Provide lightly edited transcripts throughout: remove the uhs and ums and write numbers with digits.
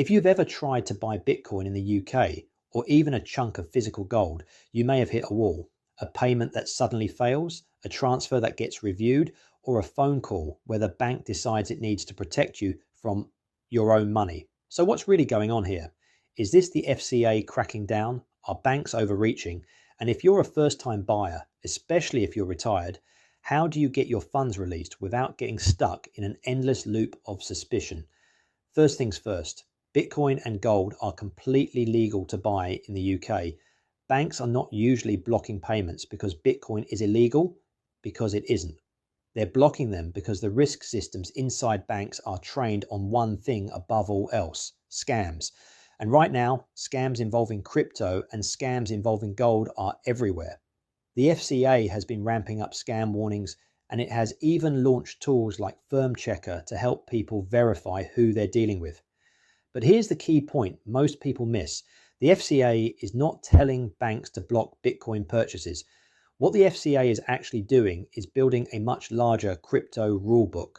If you've ever tried to buy Bitcoin in the UK, or even a chunk of physical gold, you may have hit a wall. A payment that suddenly fails, a transfer that gets reviewed, or a phone call where the bank decides it needs to protect you from your own money. So what's really going on here? Is this the FCA cracking down? Are banks overreaching? And if you're a first-time buyer, especially if you're retired, how do you get your funds released without getting stuck in an endless loop of suspicion? First things first, Bitcoin and gold are completely legal to buy in the UK. Banks are not usually blocking payments because Bitcoin is illegal, because it isn't. They're blocking them because the risk systems inside banks are trained on one thing above all else: scams. And right now, scams involving crypto and scams involving gold are everywhere. The FCA has been ramping up scam warnings, and it has even launched tools like Firm Checker to help people verify who they're dealing with. But here's the key point most people miss. The FCA is not telling banks to block Bitcoin purchases. What the FCA is actually doing is building a much larger crypto rulebook.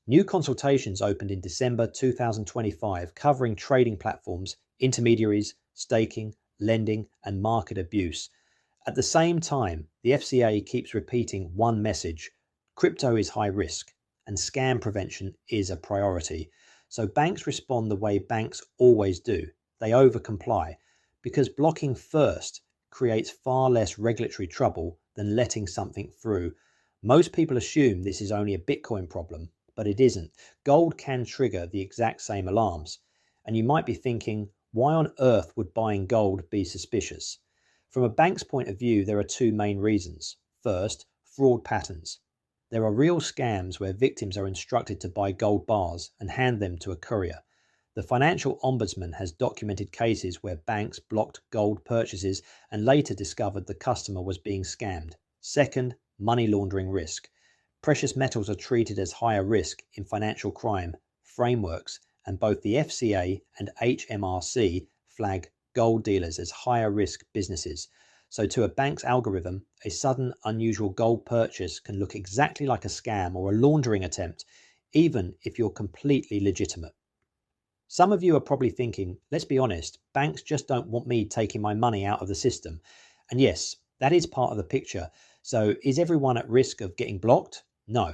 New consultations opened in December 2025 covering trading platforms, intermediaries, staking, lending, and market abuse. At the same time, the FCA keeps repeating one message: crypto is high risk and scam prevention is a priority. So banks respond the way banks always do. They overcomply, because blocking first creates far less regulatory trouble than letting something through. Most people assume this is only a Bitcoin problem, but it isn't. Gold can trigger the exact same alarms. And you might be thinking, why on earth would buying gold be suspicious? From a bank's point of view, there are two main reasons. First, fraud patterns. There are real scams where victims are instructed to buy gold bars and hand them to a courier. The Financial Ombudsman has documented cases where banks blocked gold purchases and later discovered the customer was being scammed. Second, money laundering risk. Precious metals are treated as higher risk in financial crime frameworks, and both the FCA and HMRC flag gold dealers as higher risk businesses. So to a bank's algorithm, a sudden unusual gold purchase can look exactly like a scam or a laundering attempt, even if you're completely legitimate. Some of you are probably thinking, let's be honest, banks just don't want me taking my money out of the system. And yes, that is part of the picture. So is everyone at risk of getting blocked? No.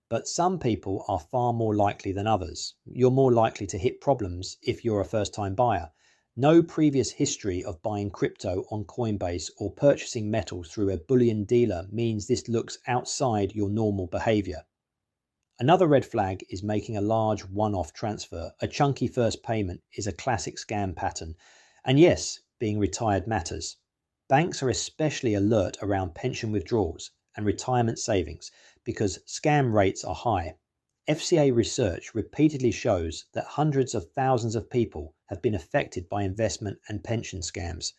But some people are far more likely than others. You're more likely to hit problems if you're a first-time buyer. No previous history of buying crypto on Coinbase or purchasing metals through a bullion dealer means this looks outside your normal behavior. Another red flag is making a large one-off transfer. A chunky first payment is a classic scam pattern. And yes, being retired matters. Banks are especially alert around pension withdrawals and retirement savings because scam rates are high. FCA research repeatedly shows that hundreds of thousands of people have been affected by investment and pension scams.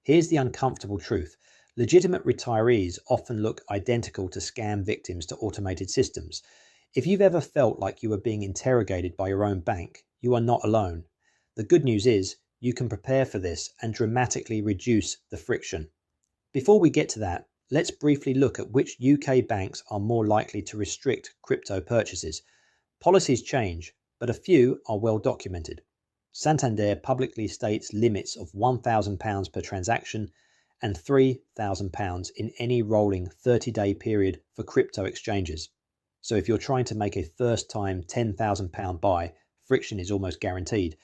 Here's the uncomfortable truth. Legitimate retirees often look identical to scam victims to automated systems. If you've ever felt like you were being interrogated by your own bank, you are not alone. The good news is you can prepare for this and dramatically reduce the friction. Before we get to that, let's briefly look at which UK banks are more likely to restrict crypto purchases. Policies change, but a few are well documented. Santander publicly states limits of £1,000 per transaction and £3,000 in any rolling 30-day period for crypto exchanges. So if you're trying to make a first-time £10,000 buy, friction is almost guaranteed.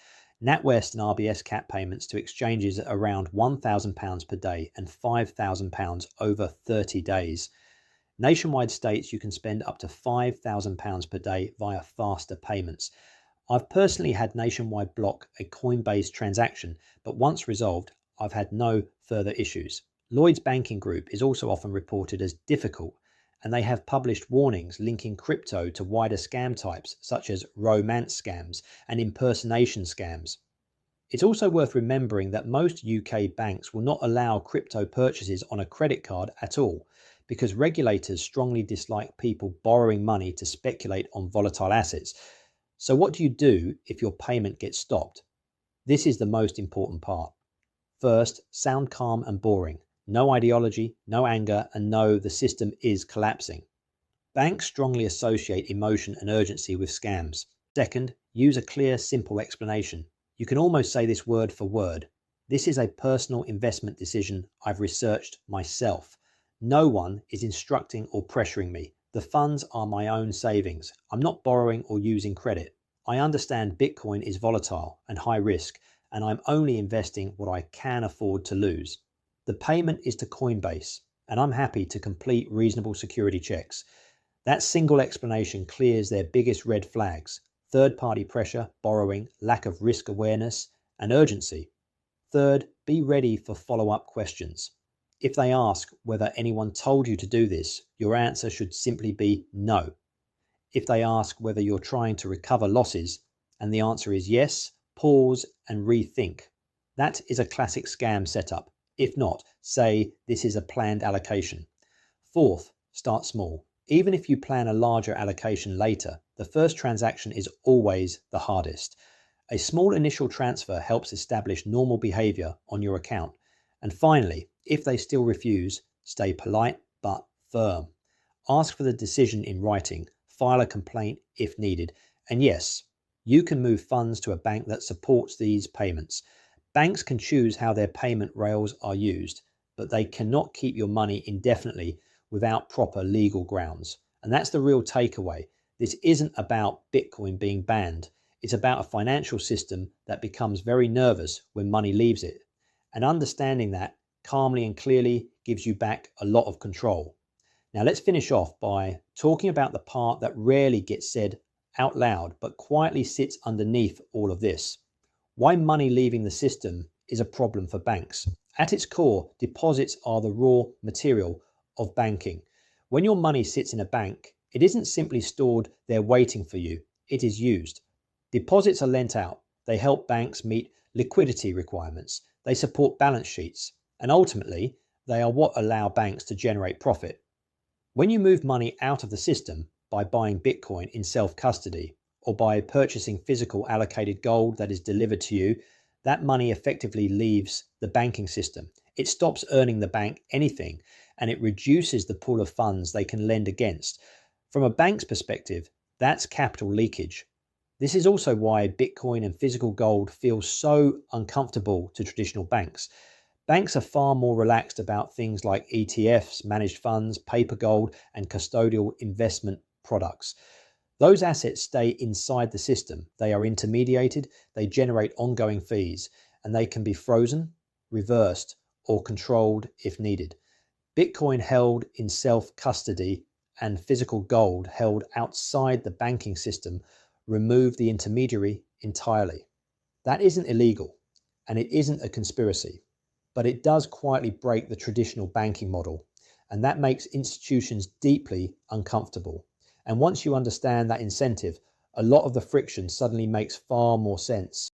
NatWest and RBS cap payments to exchanges are around £1,000 per day and £5,000 over 30 days. Nationwide states you can spend up to £5,000 per day via faster payments. I've personally had Nationwide block a Coinbase transaction, but once resolved, I've had no further issues. Lloyds Banking Group is also often reported as difficult, and they have published warnings linking crypto to wider scam types such as romance scams and impersonation scams. It's also worth remembering that most UK banks will not allow crypto purchases on a credit card at all, because regulators strongly dislike people borrowing money to speculate on volatile assets. So what do you do if your payment gets stopped? This is the most important part. First, sound calm and boring. No ideology, no anger, and no, the system is collapsing. Banks strongly associate emotion and urgency with scams. Second, use a clear, simple explanation. You can almost say this word for word. This is a personal investment decision I've researched myself. No one is instructing or pressuring me. The funds are my own savings. I'm not borrowing or using credit. I understand Bitcoin is volatile and high risk, and I'm only investing what I can afford to lose. The payment is to Coinbase, and I'm happy to complete reasonable security checks. That single explanation clears their biggest red flags: third-party pressure, borrowing, lack of risk awareness, and urgency. Third, be ready for follow-up questions. If they ask whether anyone told you to do this, your answer should simply be no. If they ask whether you're trying to recover losses, and the answer is yes, pause and rethink. That is a classic scam setup. If not, say this is a planned allocation. Fourth, start small. Even if you plan a larger allocation later, the first transaction is always the hardest. A small initial transfer helps establish normal behavior on your account. And finally, if they still refuse, stay polite but firm. Ask for the decision in writing, file a complaint if needed. And yes, you can move funds to a bank that supports these payments. Banks can choose how their payment rails are used, but they cannot keep your money indefinitely without proper legal grounds. And that's the real takeaway. This isn't about Bitcoin being banned. It's about a financial system that becomes very nervous when money leaves it. And understanding that calmly and clearly gives you back a lot of control. Now let's finish off by talking about the part that rarely gets said out loud, but quietly sits underneath all of this. Why money leaving the system is a problem for banks. At its core, deposits are the raw material of banking. When your money sits in a bank, it isn't simply stored there waiting for you, it is used. Deposits are lent out. They help banks meet liquidity requirements. They support balance sheets. And ultimately, they are what allow banks to generate profit. When you move money out of the system by buying Bitcoin in self-custody or by purchasing physical allocated gold that is delivered to you, that money effectively leaves the banking system. It stops earning the bank anything, and it reduces the pool of funds they can lend against. From a bank's perspective, that's capital leakage. This is also why Bitcoin and physical gold feel so uncomfortable to traditional banks. Banks are far more relaxed about things like ETFs, managed funds, paper gold, and custodial investment products. Those assets stay inside the system. They are intermediated, they generate ongoing fees, and they can be frozen, reversed, or controlled if needed. Bitcoin held in self-custody and physical gold held outside the banking system remove the intermediary entirely. That isn't illegal, and it isn't a conspiracy, but it does quietly break the traditional banking model, and that makes institutions deeply uncomfortable. And once you understand that incentive, a lot of the friction suddenly makes far more sense.